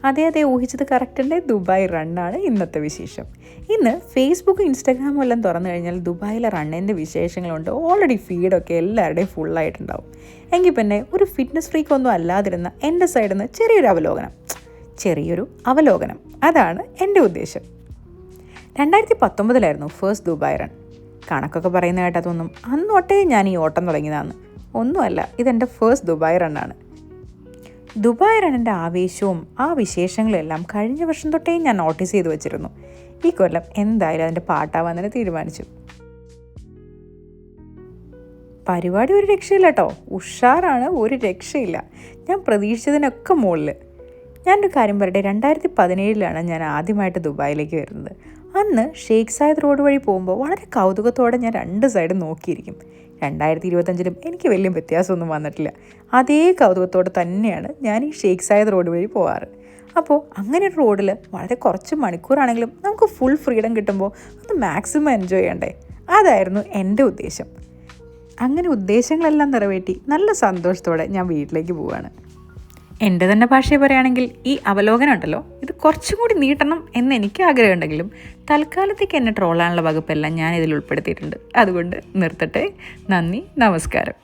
അതെ ഊഹിച്ചത് കറക്റ്റുണ്ട്. ദുബായ് റണ്ണാണ് ഇന്നത്തെ വിശേഷം. ഇന്ന് ഫേസ്ബുക്കും ഇൻസ്റ്റാഗ്രാമും എല്ലാം തുറന്നു കഴിഞ്ഞാൽ ദുബായിലെ റണ്ണിൻ്റെ വിശേഷങ്ങളുണ്ട്. ഓൾറെഡി ഫീഡൊക്കെ എല്ലാവരുടെയും ഫുള്ളായിട്ടുണ്ടാവും. എങ്കിൽ പിന്നെ ഒരു ഫിറ്റ്നസ് ഫ്രീക്കൊന്നും അല്ലാതിരുന്ന എൻ്റെ സൈഡിൽ നിന്ന് ചെറിയൊരു അവലോകനം അതാണ് എൻ്റെ ഉദ്ദേശം. 2019 ഫസ്റ്റ് ദുബായ് റൺ. കണക്കൊക്കെ പറയുന്ന കേട്ടതൊന്നും അന്നോട്ടേ ഞാൻ ഈ ഓട്ടം തുടങ്ങിയതാണ്. ഒന്നുമല്ല, ഇതെൻ്റെ ഫസ്റ്റ് ദുബായ് റണ്ണാണ്. ദുബായ് റണ്ണിൻ്റെ ആവേശവും ആ വിശേഷങ്ങളും എല്ലാം കഴിഞ്ഞ വർഷം തൊട്ടേ ഞാൻ നോട്ടീസ് ചെയ്ത് വെച്ചിരുന്നു. ഈ കൊല്ലം എന്തായാലും അതിൻ്റെ പാട്ടാവാൻ തന്നെ തീരുമാനിച്ചു. പരിപാടി ഒരു രക്ഷയില്ല കേട്ടോ, ഉഷാറാണ്, ഒരു രക്ഷയില്ല. ഞാൻ പ്രതീക്ഷിച്ചതിനൊക്കെ മുകളിൽ. ഞാനൊരു കാര്യം പറയട്ടെ, 2017 ഞാൻ ആദ്യമായിട്ട് ദുബായിലേക്ക് വരുന്നത്. അന്ന് ഷെയ്ഖ് സായദ് റോഡ് വഴി പോകുമ്പോൾ വളരെ കൗതുകത്തോടെ ഞാൻ രണ്ട് സൈഡും നോക്കിയിരിക്കും. 2025 എനിക്ക് വലിയ വ്യത്യാസമൊന്നും വന്നിട്ടില്ല. അതേ കൗതുകത്തോടെ തന്നെയാണ് ഞാൻ ഈ ഷെയ്ഖ് സായദ് റോഡ് വഴി പോകാറ്. അപ്പോൾ അങ്ങനെ ഒരു റോഡിൽ വളരെ കുറച്ച് മണിക്കൂറാണെങ്കിലും നമുക്ക് ഫുൾ ഫ്രീഡം കിട്ടുമ്പോൾ ഒന്ന് മാക്സിമം എൻജോയ് ചെയ്യണ്ടേ? അതായിരുന്നു എൻ്റെ ഉദ്ദേശം. അങ്ങനെ ഉദ്ദേശങ്ങളെല്ലാം നിറവേറ്റി നല്ല സന്തോഷത്തോടെ ഞാൻ വീട്ടിലേക്ക് പോവുകയാണ്. എൻ്റെ തന്നെ ഭാഷയിൽ പറയുകയാണെങ്കിൽ ഈ അവലോകനം ഉണ്ടല്ലോ, ഇത് കുറച്ചും കൂടി നീട്ടണം എന്ന് എനിക്ക് ആഗ്രഹമുണ്ടെങ്കിലും തൽക്കാലത്തേക്ക് എന്നെ ട്രോളാനുള്ള വകുപ്പെല്ലാം ഞാൻ ഇതിൽ ഉൾപ്പെടുത്തിയിട്ടുണ്ട്. അതുകൊണ്ട് നിർത്തട്ടെ. നന്ദി, നമസ്കാരം.